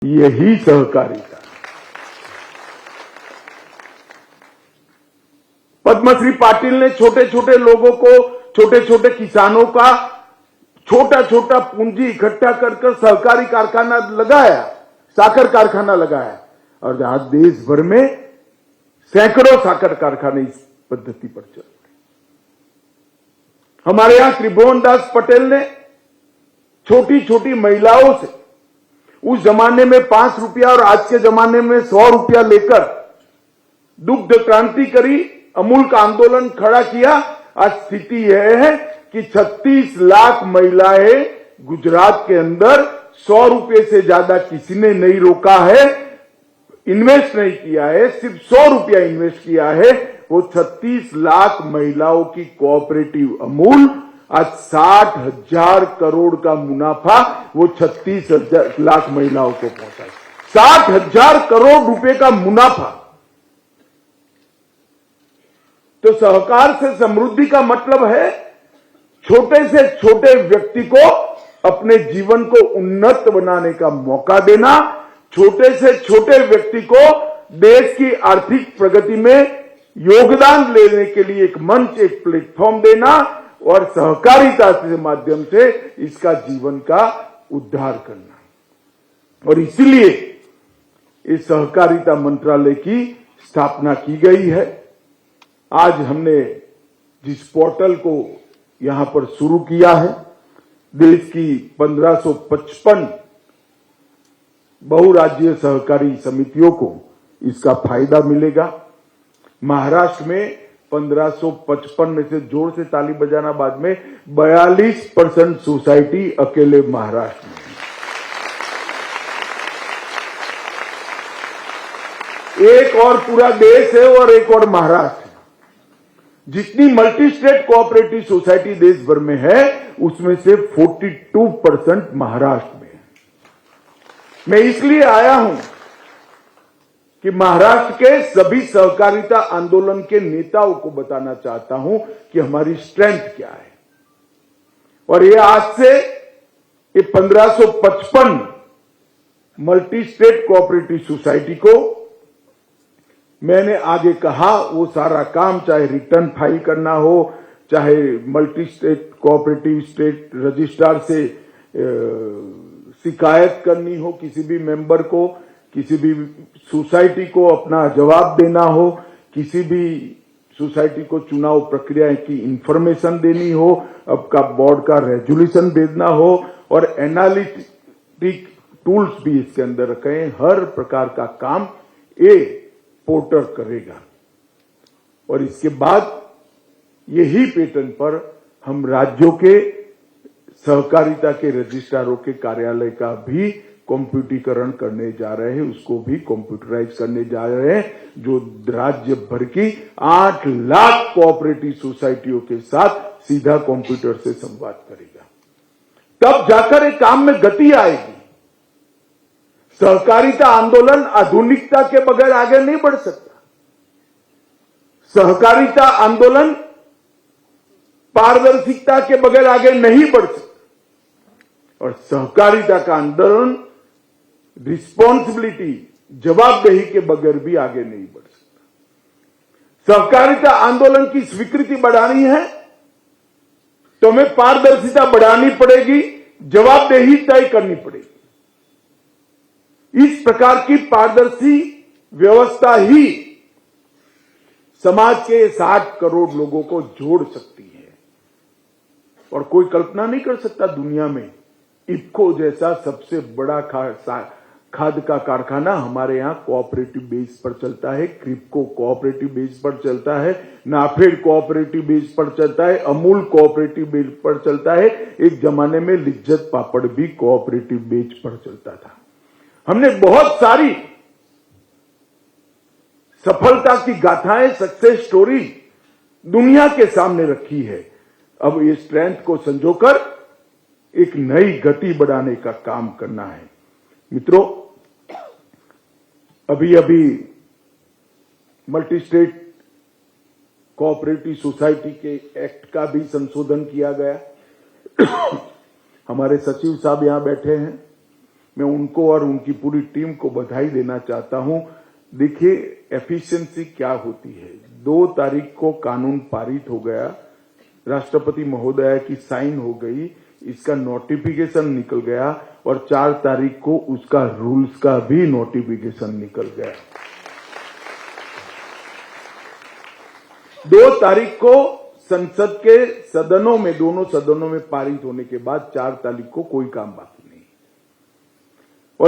यही सहकारिता। पद्मश्री पाटिल ने छोटे छोटे लोगों को, छोटे छोटे किसानों का छोटा छोटा पूंजी इकट्ठा कर सहकारी कारखाना लगाया, साकर कारखाना लगाया, और आज देश भर में सैकड़ों साकर कारखाने इस पद्धति पर चल रहे। हमारे यहां त्रिभुवन दास पटेल ने छोटी छोटी महिलाओं से उस जमाने में 5 रुपया और आज के जमाने में 100 रुपया लेकर दुग्ध क्रांति करी, अमूल का आंदोलन खड़ा किया। आज स्थिति यह है कि 36 लाख महिलाएं गुजरात के अंदर 100 रुपये से ज्यादा किसी ने नहीं रोका है, इन्वेस्ट नहीं किया है, सिर्फ 100 रुपया इन्वेस्ट किया है। वो 36 लाख महिलाओं की कोऑपरेटिव अमूल आज 60,000 करोड़ का मुनाफा वो 36 लाख महिलाओं को पहुंचा। 60,000 करोड़ रुपए का मुनाफा। तो सहकार से समृद्धि का मतलब है छोटे से छोटे व्यक्ति को अपने जीवन को उन्नत बनाने का मौका देना, छोटे से छोटे व्यक्ति को देश की आर्थिक प्रगति में योगदान लेने के लिए एक मंच, एक प्लेटफॉर्म देना और सहकारिता के माध्यम से इसका जीवन का उद्धार करना। और इसलिए इस सहकारिता मंत्रालय की स्थापना की गई है। आज हमने जिस पोर्टल को यहां पर शुरू किया है, देश की 1555 बहुराज्यीय सहकारी समितियों को इसका फायदा मिलेगा। महाराष्ट्र में 1555 में से जोर से ताली बजाना बाद में 42% सोसाइटी अकेले महाराष्ट्र में है। एक और पूरा देश है और एक और महाराष्ट्र है। जितनी मल्टी स्टेट कोऑपरेटिव सोसाइटी देश भर में है उसमें से 42% महाराष्ट्र में है। मैं इसलिए आया हूं कि महाराष्ट्र के सभी सहकारिता आंदोलन के नेताओं को बताना चाहता हूं कि हमारी स्ट्रेंथ क्या है। और ये आज से ये 1555 मल्टी स्टेट कोऑपरेटिव सोसाइटी को मैंने आगे कहा वो सारा काम, चाहे रिटर्न फाइल करना हो, चाहे multi state cooperative state registrar से शिकायत करनी हो, किसी भी मेंबर को, किसी भी सोसाइटी को अपना जवाब देना हो, किसी भी सोसाइटी को चुनाव प्रक्रिया की इंफॉर्मेशन देनी हो, आपका बोर्ड का रेजोल्यूशन भेजना हो और एनालिटिक टूल्स भी इसके अंदर रखे हैं। हर प्रकार का काम ये पोर्टल करेगा। और इसके बाद यही पैटर्न पर हम राज्यों के सहकारिता के रजिस्ट्रारों के कार्यालय का भी कंप्यूटरीकरण करने जा रहे हैं, उसको भी कंप्यूटराइज करने जा रहे हैं, जो राज्य भर की 8 लाख कोऑपरेटिव सोसाइटियों के साथ सीधा कंप्यूटर से संवाद करेगा। तब जाकर एक काम में गति आएगी। सहकारिता आंदोलन आधुनिकता के बगैर आगे नहीं बढ़ सकता। सहकारिता आंदोलन पारदर्शिता के बगैर आगे नहीं बढ़ सकता। और सहकारिता का आंदोलन रिस्पॉन्सिबिलिटी, जवाबदेही के बगैर भी आगे नहीं बढ़ सकता। सहकारिता आंदोलन की स्वीकृति बढ़ानी है तो हमें पारदर्शिता बढ़ानी पड़ेगी, जवाबदेही तय करनी पड़ेगी। इस प्रकार की पारदर्शी व्यवस्था ही समाज के 60 करोड़ लोगों को जोड़ सकती है। और कोई कल्पना नहीं कर सकता दुनिया में इफको जैसा सबसे बड़ा खाद का कारखाना हमारे यहां कोऑपरेटिव बेस पर चलता है, क्रिप्को कोऑपरेटिव बेस पर चलता है, नाफेड कोऑपरेटिव बेस पर चलता है, अमूल कोऑपरेटिव बेस पर चलता है। एक जमाने में लिज्जत पापड़ भी कोऑपरेटिव बेस पर चलता था। हमने बहुत सारी सफलता की गाथाएं, सक्सेस स्टोरी दुनिया के सामने रखी है। अब ये स्ट्रेंथ को संजोकर एक नई गति बढ़ाने का काम करना है। मित्रों, अभी अभी मल्टी स्टेट कोऑपरेटिव सोसाइटी के एक्ट का भी संशोधन किया गया। हमारे सचिव साहब यहां बैठे हैं। मैं उनको और उनकी पूरी टीम को बधाई देना चाहता हूं। देखिए एफिशिएंसी क्या होती है। 2 तारीख को कानून पारित हो गया, राष्ट्रपति महोदया की साइन हो गई, इसका नोटिफिकेशन निकल गया और 4 तारीख को उसका रूल्स का भी नोटिफिकेशन निकल गया। 2 तारीख को संसद के सदनों में, दोनों सदनों में पारित होने के बाद 4 तारीख को कोई काम बाकी